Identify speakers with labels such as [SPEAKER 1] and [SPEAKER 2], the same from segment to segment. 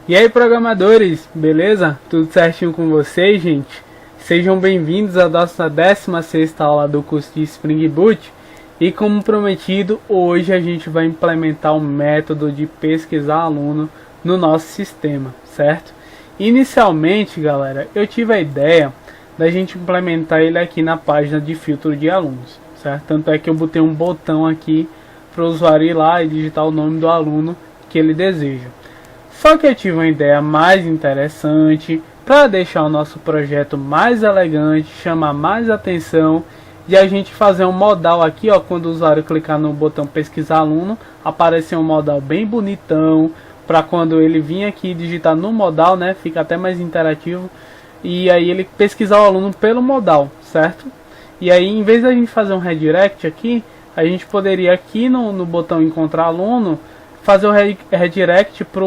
[SPEAKER 1] E aí, programadores, beleza? Tudo certinho com vocês, gente? Sejam bem-vindos à nossa 16ª aula do curso de Spring Boot. E como prometido, hoje a gente vai implementar um método de pesquisar aluno no nosso sistema, certo? Inicialmente, galera, eu tive a ideia da gente implementar ele aqui na página de filtro de alunos, certo? Tanto é que eu botei um botão aqui para o usuário ir lá e digitar o nome do aluno que ele deseja. Só que eu tive uma ideia mais interessante para deixar o nosso projeto mais elegante, chamar mais atenção, e a gente fazer um modal aqui, ó, quando o usuário clicar no botão pesquisar aluno, aparecer um modal bem bonitão, para quando ele vir aqui digitar no modal, né, fica até mais interativo, e aí ele pesquisar o aluno pelo modal, certo? E aí, em vez da gente fazer um redirect aqui, a gente poderia aqui no botão encontrar aluno, fazer o redirect para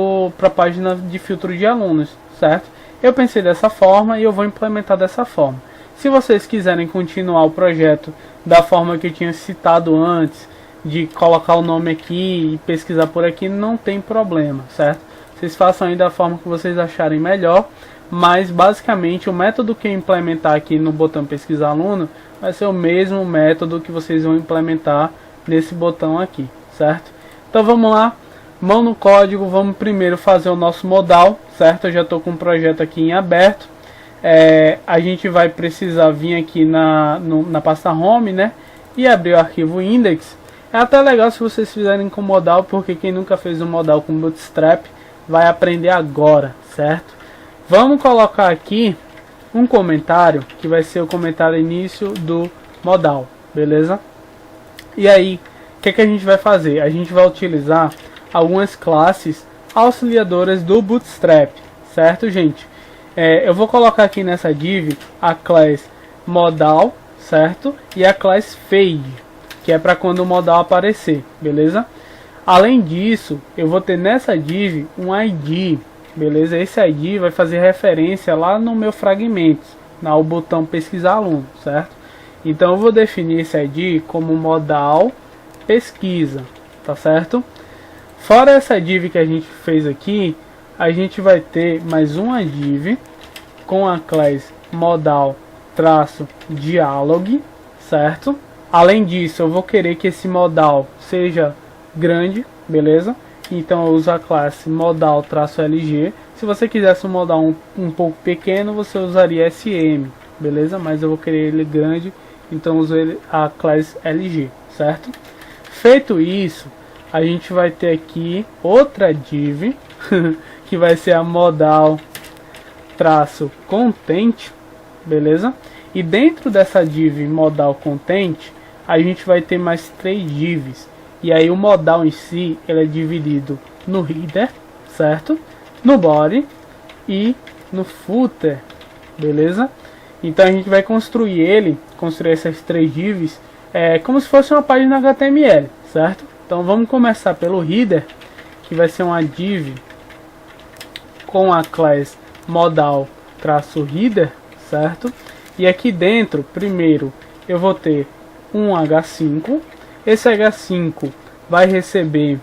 [SPEAKER 1] a página de filtro de alunos, certo? Eu pensei dessa forma e eu vou implementar dessa forma. Se vocês quiserem continuar o projeto da forma que eu tinha citado antes, de colocar o nome aqui e pesquisar por aqui, não tem problema, certo? Vocês façam aí da forma que vocês acharem melhor, mas basicamente o método que eu implementar aqui no botão pesquisar aluno vai ser o mesmo método que vocês vão implementar nesse botão aqui, certo? Então vamos lá, mão no código, vamos primeiro fazer o nosso modal, certo? Eu já estou com o projeto aqui em aberto. A gente vai precisar vir aqui na pasta home, né, e abrir o arquivo index. É até legal se vocês fizerem com modal, porque quem nunca fez um modal com Bootstrap vai aprender agora, certo? Vamos colocar aqui um comentário, que vai ser o comentário início do modal, beleza? E aí, o que a gente vai fazer? A gente vai utilizar algumas classes auxiliadoras do Bootstrap, certo, gente? Eu vou colocar aqui nessa div a class modal, certo? E a class fade, que é para quando o modal aparecer, beleza? Além disso, eu vou ter nessa div um ID, beleza? Esse ID vai fazer referência lá no meu fragmentos, no botão pesquisar aluno, certo? Então eu vou definir esse ID como modal pesquisa, tá certo? Fora essa div que a gente fez aqui, a gente vai ter mais uma div com a class modal-dialog, certo? Além disso, eu vou querer que esse modal seja grande, beleza? Então eu uso a classe modal-lg. Se você quisesse um modal um pouco pequeno, você usaria sm, beleza? Mas eu vou querer ele grande, então uso a classe lg, certo? Feito isso, a gente vai ter aqui outra div que vai ser a modal-content, beleza? E dentro dessa div modal-content, a gente vai ter mais 3 divs. E aí o modal em si, ele é dividido no header, certo? No body e no footer, beleza? Então a gente vai construir essas 3 divs, como se fosse uma página HTML, certo? Então vamos começar pelo header, que vai ser uma div com a class modal-header, certo? E aqui dentro, primeiro, eu vou ter um H5. Esse H5 vai receber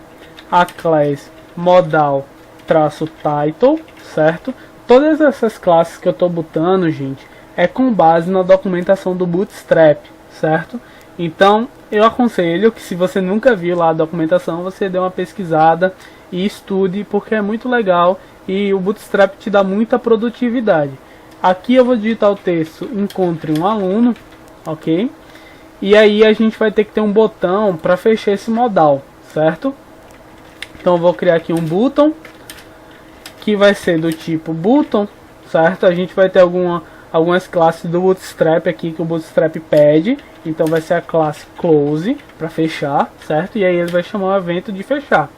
[SPEAKER 1] a class modal-title, certo? Todas essas classes que eu estou botando, gente, é com base na documentação do Bootstrap, certo? Então, eu aconselho que, se você nunca viu lá a documentação, você dê uma pesquisada e estude, porque é muito legal e o Bootstrap te dá muita produtividade. Aqui eu vou digitar o texto encontre um aluno, ok? E aí a gente vai ter que ter um botão para fechar esse modal, certo? Então eu vou criar aqui um button, que vai ser do tipo button, certo? A gente vai ter algumas classes do Bootstrap aqui que o Bootstrap pede. Então vai ser a classe close para fechar, certo? E aí ele vai chamar o evento de fechar.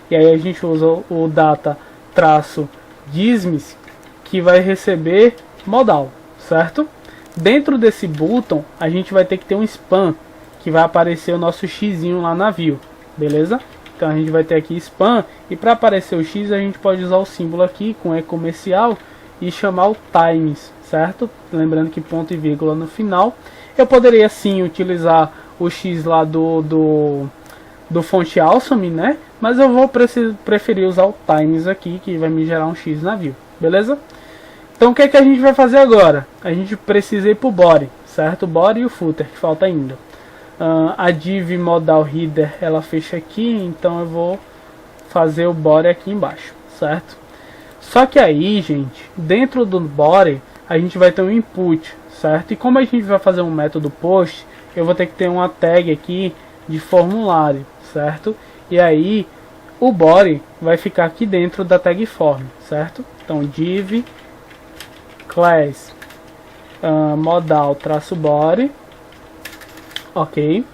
[SPEAKER 1] E aí a gente usa o data-dismiss, que vai receber modal, certo? Dentro desse button, a gente vai ter que ter um span, que vai aparecer o nosso xzinho lá na view, beleza? Então a gente vai ter aqui span, e para aparecer o x, a gente pode usar o símbolo aqui com e comercial e chamar o times, certo? Lembrando que ponto e vírgula no final. Eu poderia sim utilizar o X lá do Font Awesome, né? Mas eu vou preferir usar o Times aqui, que vai me gerar um X navio, beleza? Então o que é que a gente vai fazer agora? A gente precisa ir pro body, certo? O body e o footer, que falta ainda. A div modal header, ela fecha aqui, então eu vou fazer o body aqui embaixo, certo? Só que aí, gente, dentro do body, a gente vai ter um input, certo? E como a gente vai fazer um método post, eu vou ter que ter uma tag aqui de formulário, certo? E aí, o body vai ficar aqui dentro da tag form, certo? Então, div class modal traço body, ok?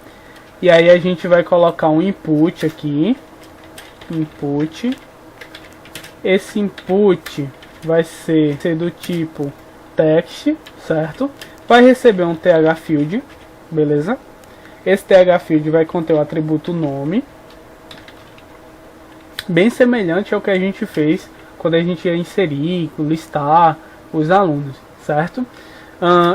[SPEAKER 1] E aí a gente vai colocar um input aqui, input. Esse input vai ser do tipo text, certo? Vai receber um th field, beleza? Esse th field vai conter o atributo nome, bem semelhante ao que a gente fez quando a gente ia inserir, listar os alunos, certo?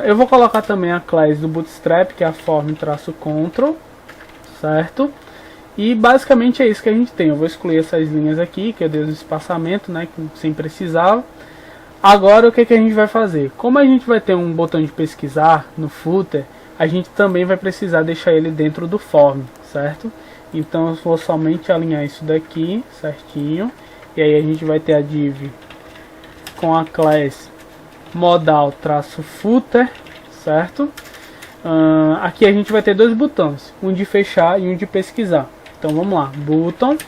[SPEAKER 1] Eu vou colocar também a classe do Bootstrap, que é a form-control, certo? E basicamente é isso que a gente tem. Eu vou excluir essas linhas aqui, que eu dei o espaçamento, né, sem precisar. Agora o que a gente vai fazer? Como a gente vai ter um botão de pesquisar no footer, a gente também vai precisar deixar ele dentro do form, certo? Então eu vou somente alinhar isso daqui certinho. E aí a gente vai ter a div com a classe modal traço footer, certo? Aqui a gente vai ter dois botões, um de fechar e um de pesquisar. Então vamos lá, button,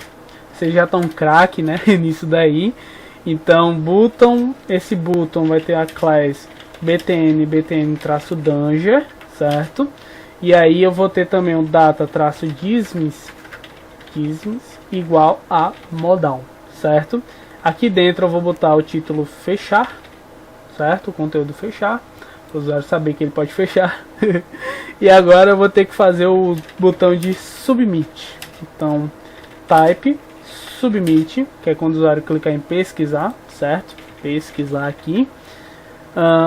[SPEAKER 1] vocês já estão craque, né, nisso daí. Então button, esse button vai ter a classe btn traço danger, certo? E aí eu vou ter também o data traço dismiss igual a modal, certo? Aqui dentro eu vou botar o título fechar, certo? O conteúdo fechar, para o usuário saber que ele pode fechar. E agora eu vou ter que fazer o botão de submit. Então, type submit, que é quando o usuário clicar em pesquisar, certo? Pesquisar aqui.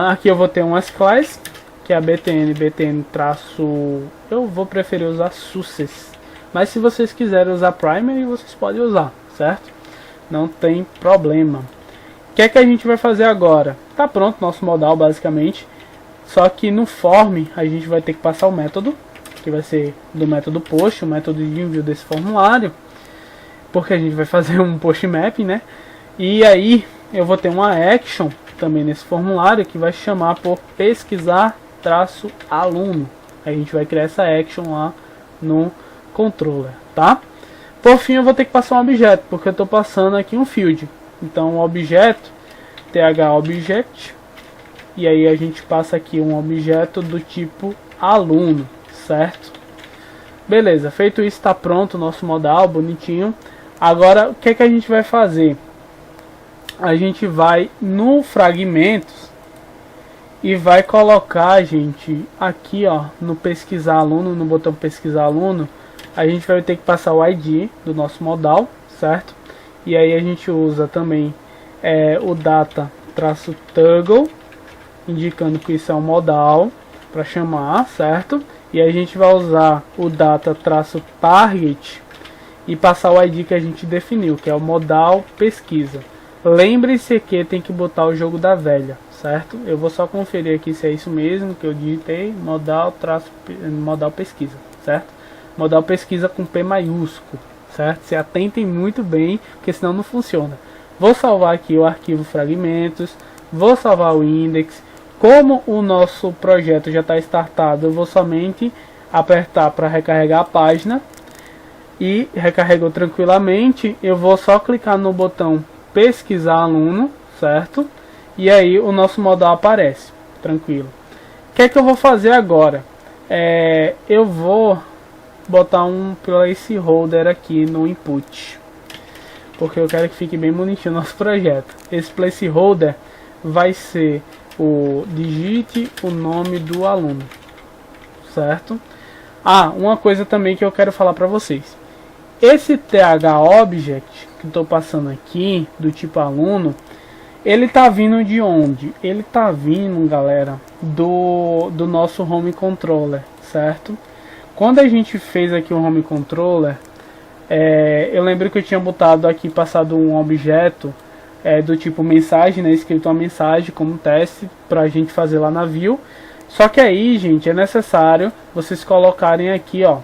[SPEAKER 1] Aqui eu vou ter umas classes, que é a btn traço... Eu vou preferir usar success. Mas se vocês quiserem usar primary, vocês podem usar, certo? Não tem problema. O que é que a gente vai fazer agora? Tá pronto nosso modal, basicamente. Só que no form a gente vai ter que passar o método, que vai ser do método post, o método de envio desse formulário, porque a gente vai fazer um post map, né? E aí eu vou ter uma action também nesse formulário que vai chamar por pesquisar traço aluno. A gente vai criar essa action lá no controller, tá? Por fim eu vou ter que passar um objeto, porque eu estou passando aqui um field. Então o objeto, thObject, e aí a gente passa aqui um objeto do tipo aluno, certo? Beleza, feito isso, está pronto o nosso modal, bonitinho. Agora o que é que a gente vai fazer? A gente vai no fragmentos e vai colocar, gente, aqui ó, no pesquisar aluno, no botão pesquisar aluno, a gente vai ter que passar o ID do nosso modal, certo? E aí a gente usa também o data traço toggle, indicando que isso é um modal para chamar, certo? E aí a gente vai usar o data traço target e passar o ID que a gente definiu, que é o modal pesquisa. Lembre-se que tem que botar o jogo da velha, certo? Eu vou só conferir aqui se é isso mesmo que eu digitei, modal pesquisa, certo? Modal pesquisa com P maiúsculo, certo? Se atentem muito bem, porque senão não funciona. Vou salvar aqui o arquivo fragmentos, vou salvar o index. Como o nosso projeto já está startado, eu vou somente apertar para recarregar a página e recarregou tranquilamente. Eu vou só clicar no botão pesquisar aluno, certo? E aí o nosso modal aparece, tranquilo. O que é que eu vou fazer agora? Eu vou botar um placeholder aqui no input, porque eu quero que fique bem bonitinho o nosso projeto. Esse placeholder vai ser digite o nome do aluno, certo? Uma coisa também que eu quero falar para vocês. Esse thObject que estou passando aqui, do tipo aluno, ele tá vindo de onde? Ele tá vindo, galera, do nosso home controller, certo? quando a gente fez aqui o home controller, eu lembro que eu tinha botado aqui, passado um objeto do tipo mensagem, né, escrito uma mensagem como teste para a gente fazer lá na view. Só que aí, gente, é necessário vocês colocarem aqui, ó,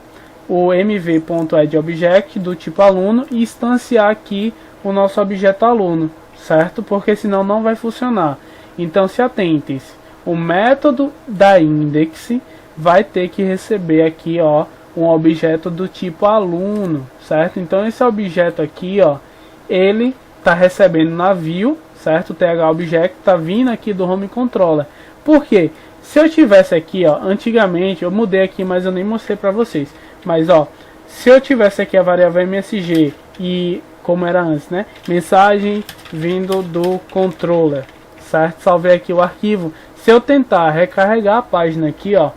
[SPEAKER 1] o mv.addObject do tipo aluno e instanciar aqui o nosso objeto aluno, certo? Porque senão não vai funcionar. Então se atentem-se, o método da index vai ter que receber aqui, ó, um objeto do tipo aluno, certo? Então esse objeto aqui, ó, ele está recebendo na view, certo? O THObject está vindo aqui do home controller. Por quê? Se eu tivesse aqui, ó, antigamente, eu mudei aqui, mas eu nem mostrei para vocês. Mas, ó, se eu tivesse aqui a variável MSG e, como era antes, né, mensagem vindo do controller, certo? Salvei aqui o arquivo. Se eu tentar recarregar a página aqui, ó,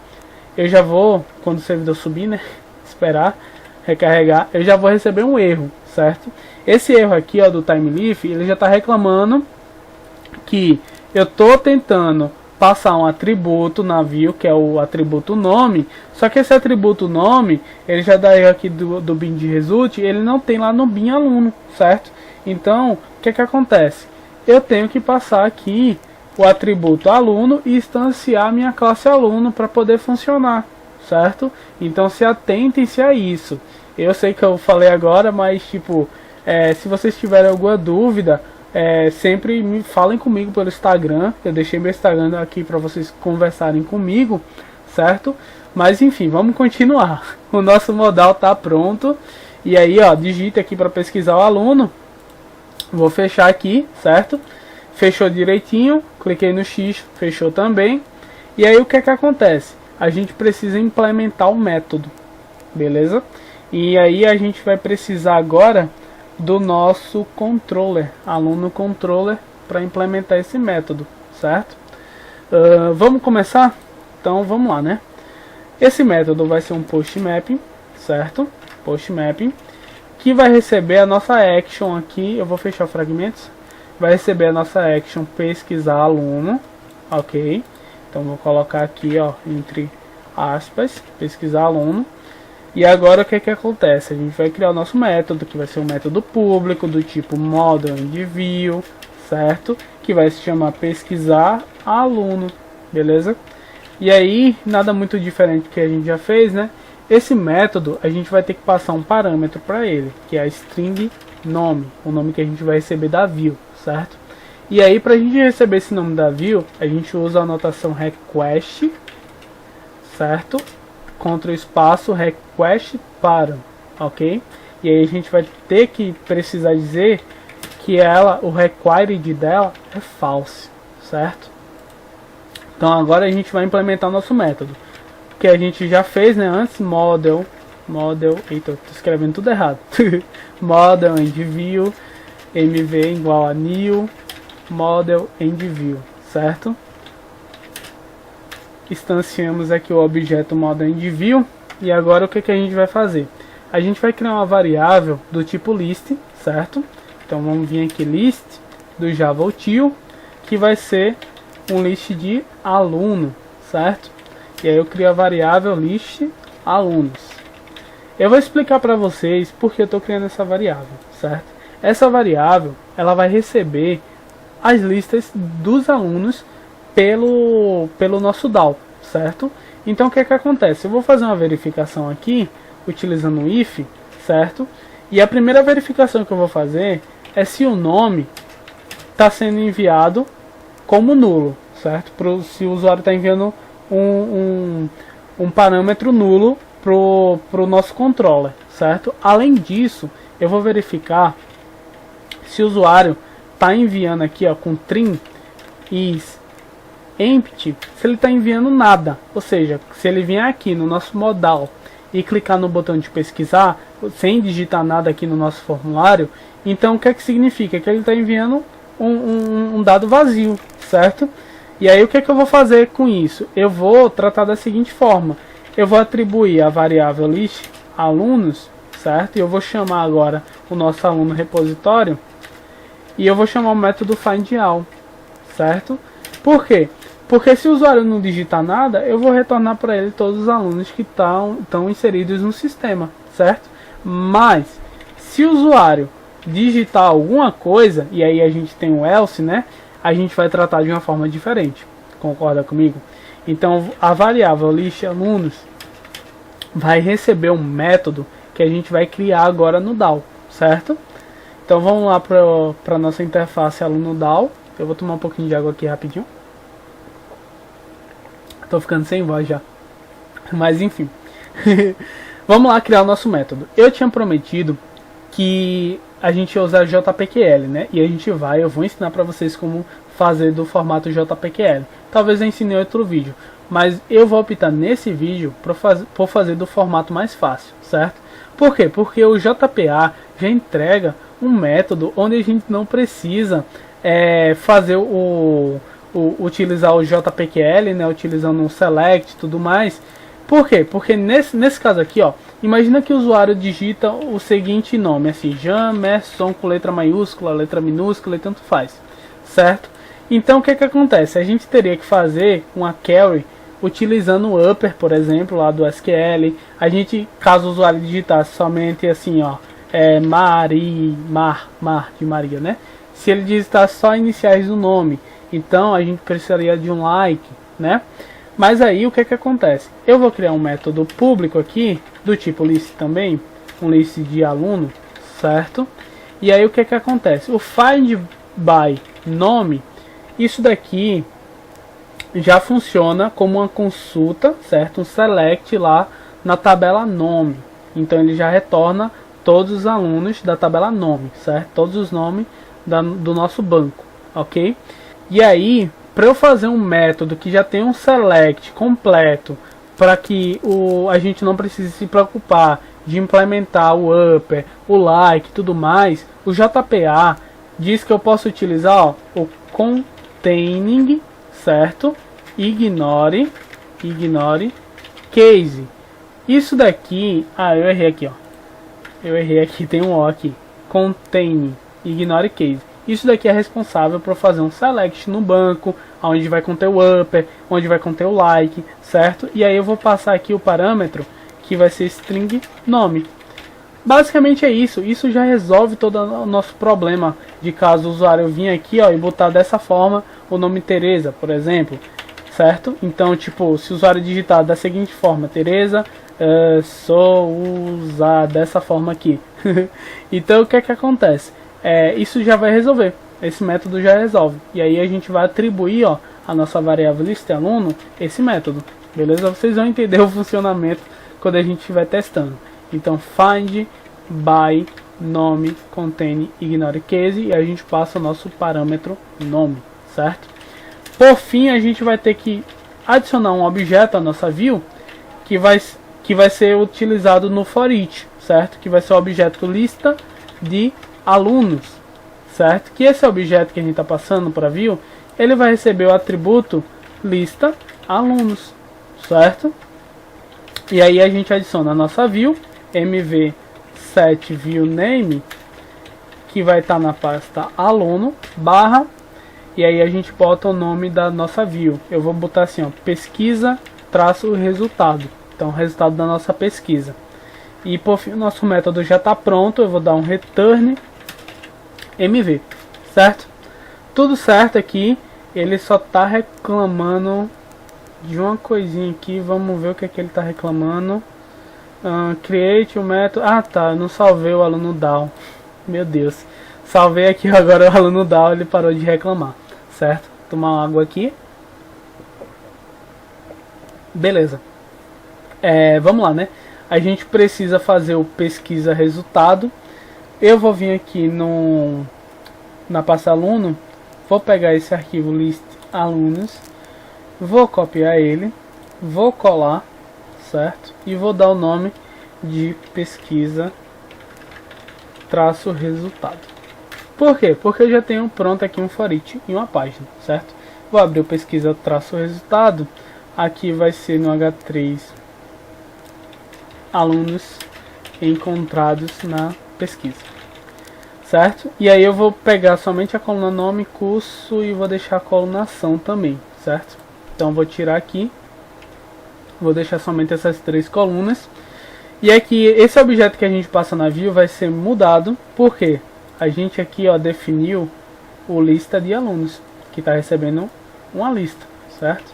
[SPEAKER 1] eu já vou, quando o servidor subir, né, esperar recarregar, eu já vou receber um erro, certo? Esse erro aqui, ó, do TimeLeaf, ele já está reclamando que eu tô tentando passar um atributo na view, que é o atributo nome, só que esse atributo nome, ele já dá erro aqui do bin de result, ele não tem lá no bin aluno, certo? Então, o que acontece? Eu tenho que passar aqui o atributo aluno e instanciar minha classe aluno para poder funcionar, certo? Então se atentem-se a isso. Eu sei que eu falei agora, mas tipo, se vocês tiverem alguma dúvida, sempre me falem comigo pelo Instagram. Eu deixei meu Instagram aqui para vocês conversarem comigo, certo? Mas enfim, vamos continuar. O nosso modal tá pronto. E aí, ó, digita aqui para pesquisar o aluno. Vou fechar aqui, certo? Fechou direitinho, cliquei no X, fechou também. E aí o que acontece? A gente precisa implementar o método, beleza? E aí a gente vai precisar agora do nosso controller, aluno controller, para implementar esse método, certo? Vamos começar? Então vamos lá, né? Esse método vai ser um post mapping, certo? Post mapping, que vai receber a nossa action aqui. Eu vou fechar fragmentos. Vai receber a nossa action pesquisar aluno, ok? Então vou colocar aqui, ó, entre aspas, pesquisar aluno. E agora o que acontece? A gente vai criar o nosso método, que vai ser um método público do tipo model_view, certo? Que vai se chamar pesquisar aluno, beleza? E aí, nada muito diferente do que a gente já fez, né? Esse método, a gente vai ter que passar um parâmetro para ele, que é a string nome, o nome que a gente vai receber da view, certo? E aí, para a gente receber esse nome da view, a gente usa a notação request, certo? Contra o espaço request para, ok? E aí a gente vai ter que precisar dizer que o required dela é false, certo? Então agora a gente vai implementar o nosso método, que a gente já fez, né, antes, model, eita, tô escrevendo tudo errado. Model and view, mv igual a new model and view, certo? Instanciamos aqui o objeto model and view. E agora o que a gente vai fazer? A gente vai criar uma variável do tipo list, certo? Então vamos vir aqui list do java_util, que vai ser um list de aluno, certo? E aí eu crio a variável list alunos. Eu vou explicar para vocês porque eu estou criando essa variável, certo? Essa variável, ela vai receber as listas dos alunos pelo nosso DAO, certo? Então o que acontece? Eu vou fazer uma verificação aqui, utilizando o if, certo? E a primeira verificação que eu vou fazer é se o nome está sendo enviado como nulo, certo? Se o usuário está enviando um parâmetro nulo para o nosso controller, certo? Além disso, eu vou verificar se o usuário está enviando aqui, ó, com trim is empty, se ele está enviando nada, ou seja, se ele vier aqui no nosso modal e clicar no botão de pesquisar sem digitar nada aqui no nosso formulário, então o que significa? Que ele está enviando um dado vazio, certo? E aí o que eu vou fazer com isso? Eu vou tratar da seguinte forma: eu vou atribuir a variável list alunos, certo? E eu vou chamar agora o nosso aluno repositório, e eu vou chamar o método findAll, certo? Por quê? Porque se o usuário não digitar nada, eu vou retornar para ele todos os alunos que estão inseridos no sistema, certo? Mas, se o usuário digitar alguma coisa, e aí a gente tem o else, né? A gente vai tratar de uma forma diferente. Concorda comigo? Então, a variável list alunos vai receber um método que a gente vai criar agora no DAO, certo? Então, vamos lá para a nossa interface aluno DAO. Eu vou tomar um pouquinho de água aqui rapidinho. Tô ficando sem voz já. Mas, enfim. Vamos lá criar o nosso método. Eu tinha prometido que a gente ia usar JPQL, né? E a gente eu vou ensinar para vocês como fazer do formato JPQL. Talvez eu ensine em outro vídeo, mas eu vou optar nesse vídeo por fazer do formato mais fácil, certo? Por quê? Porque o JPA já entrega um método onde a gente não precisa fazer utilizar o JPQL, né? Utilizando um select e tudo mais. Por quê? Porque nesse caso aqui, ó, imagina que o usuário digita o seguinte nome, assim, Jamerson com letra maiúscula, letra minúscula e tanto faz, certo? Então o que acontece? A gente teria que fazer uma query utilizando o upper, por exemplo, lá do SQL. A gente, caso o usuário digitasse somente assim, ó, Mar de Maria, né? Se ele digitasse só iniciais do nome, então a gente precisaria de um like, né? Mas aí o que acontece? Eu vou criar um método público aqui, do tipo list também, um list de aluno, certo? E aí o que acontece? O find by nome, isso daqui já funciona como uma consulta, certo? Um select lá na tabela nome. Então ele já retorna todos os alunos da tabela nome, certo? Todos os nomes do nosso banco, ok? E aí, para eu fazer um método que já tem um select completo, para que a gente não precise se preocupar de implementar o upper, o like e tudo mais, o JPA diz que eu posso utilizar, ó, o containing, certo? Ignore case. Isso daqui, eu errei aqui, ó. Eu errei aqui, tem um O aqui. Containing, ignore case. Isso daqui é responsável por fazer um select no banco, onde vai conter o upper, onde vai conter o like, certo? E aí eu vou passar aqui o parâmetro que vai ser string nome. Basicamente é isso. Isso já resolve todo o nosso problema de caso o usuário vir aqui, ó, e botar dessa forma o nome Teresa, por exemplo, certo? Então, tipo, se o usuário digitar da seguinte forma, Teresa, sou usar dessa forma aqui. Então, o que acontece? Isso já vai resolver. Esse método já resolve. E aí a gente vai atribuir, ó, a nossa variável list aluno esse método. Beleza? Vocês vão entender o funcionamento quando a gente estiver testando. Então find by nome contain ignore case e a gente passa o nosso parâmetro nome, certo? Por fim, a gente vai ter que adicionar um objeto à nossa view que vai ser utilizado no for each, certo? Que vai ser o objeto lista de alunos, certo? Que esse objeto que a gente está passando para view, ele vai receber o atributo lista alunos, certo? E aí a gente adiciona a nossa view mv7viewName, que vai estar na pasta aluno barra, e aí a gente bota o nome da nossa view. Eu vou botar assim, ó, pesquisa traço resultado. Então, o resultado da nossa pesquisa. E por fim, o nosso método já está pronto. Eu vou dar um return mv, certo? Tudo certo aqui. Ele só está reclamando de uma coisinha aqui. Vamos ver o que é que ele está reclamando. Create o método. Ah, tá. Eu não salvei o aluno down. Meu Deus. Salvei aqui agora o aluno down. Ele parou de reclamar, certo? Tomar uma água aqui. Beleza. Vamos lá, né? A gente precisa fazer o pesquisa resultado. Eu vou vir aqui na pasta aluno, vou pegar esse arquivo list alunos, vou copiar ele, vou colar, certo? E vou dar o nome de pesquisa traço resultado. Por quê? Porque eu já tenho pronto aqui um for each em uma página, certo? Vou abrir o pesquisa traço resultado. Aqui vai ser no H3 alunos encontrados na pesquisa, certo? E aí eu vou pegar somente a coluna nome, curso e vou deixar a coluna ação também, certo? Então vou tirar aqui, vou deixar somente essas 3 colunas. E aqui, esse objeto que a gente passa na view vai ser mudado, porque a gente aqui, ó, definiu o lista de alunos, que está recebendo uma lista, certo?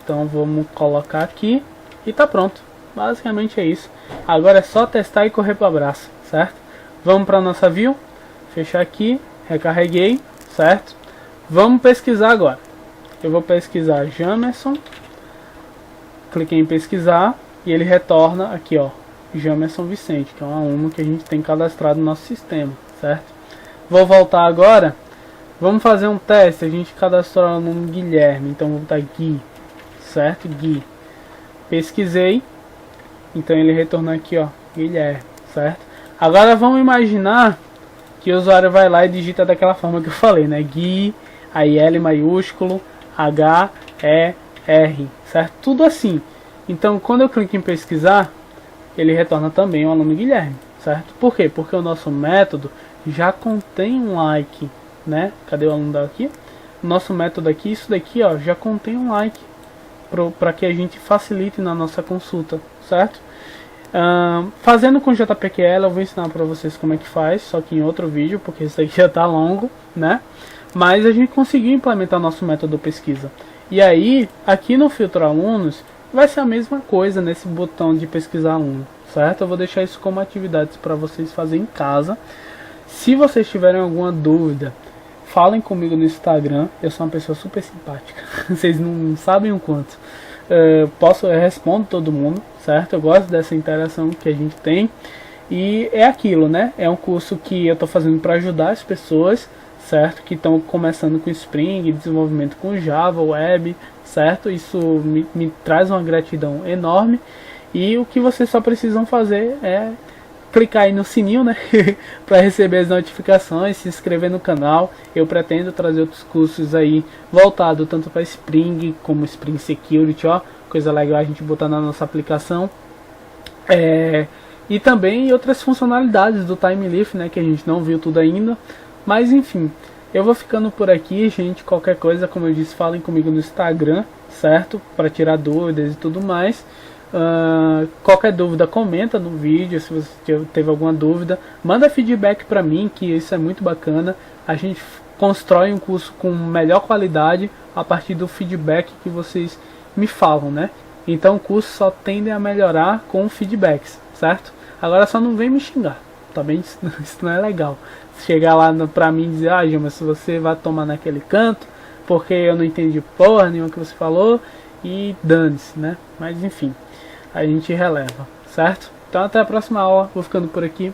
[SPEAKER 1] Então vamos colocar aqui e tá pronto. Basicamente é isso. Agora é só testar e correr para o abraço, certo? Vamos para nossa view, fechar aqui, recarreguei, certo? Vamos pesquisar agora. Eu vou pesquisar Jamerson, cliquei em pesquisar e ele retorna aqui, ó, Jamerson Vicente, que é um aluno que a gente tem cadastrado no nosso sistema, certo? Vou voltar agora, vamos fazer um teste. A gente cadastrou o aluno Guilherme, então vou botar Gui, certo? Gui, pesquisei, então ele retornou aqui, ó, Guilherme, certo? Agora vamos imaginar que o usuário vai lá e digita daquela forma que eu falei, né? Gui, aí L maiúsculo, H, E, R, certo? Tudo assim. Então quando eu clico em pesquisar, ele retorna também o aluno Guilherme, certo? Por quê? Porque o nosso método já contém um like, né? Cadê o aluno daqui? O nosso método aqui, isso daqui, ó, já contém um like para que a gente facilite na nossa consulta, certo? Fazendo com JPQL, eu vou ensinar para vocês como é que faz, só que em outro vídeo, porque isso aqui já tá longo, né? Mas a gente conseguiu implementar nosso método pesquisa. E aí, aqui no filtro alunos, vai ser a mesma coisa nesse botão de pesquisar aluno, certo? Eu vou deixar isso como atividades para vocês fazerem em casa. Se vocês tiverem alguma dúvida, falem comigo no Instagram. Eu sou uma pessoa super simpática, vocês não sabem o quanto. Eu respondo todo mundo, certo? Eu gosto dessa interação que a gente tem. E é aquilo, né? É um curso que eu estou fazendo para ajudar as pessoas, certo? Que estão começando com Spring, desenvolvimento com Java, Web, certo? Isso me traz uma gratidão enorme. E o que vocês só precisam fazer é clicar aí no sininho, né? para receber as notificações, se inscrever no canal. Eu pretendo trazer outros cursos aí voltado tanto para Spring como Spring Security, ó, coisa legal a gente botar na nossa aplicação. E também outras funcionalidades do TimeLeaf, né, que a gente não viu tudo ainda. Mas enfim, eu vou ficando por aqui, gente. Qualquer coisa, como eu disse, falem comigo no Instagram, certo? Para tirar dúvidas e tudo mais. Qualquer dúvida, comenta no vídeo. Se você teve alguma dúvida, manda feedback para mim, que isso é muito bacana. A gente constrói um curso com melhor qualidade a partir do feedback que vocês me falam, né? Então o curso só tende a melhorar com feedbacks, certo? Agora só não vem me xingar, tá bem? Isso não é legal. Chegar lá pra mim e dizer, ah, Gil, mas se você vai tomar naquele canto, porque eu não entendi porra nenhuma que você falou, e dane-se, né? Mas enfim, a gente releva, certo? Então até a próxima aula, vou ficando por aqui.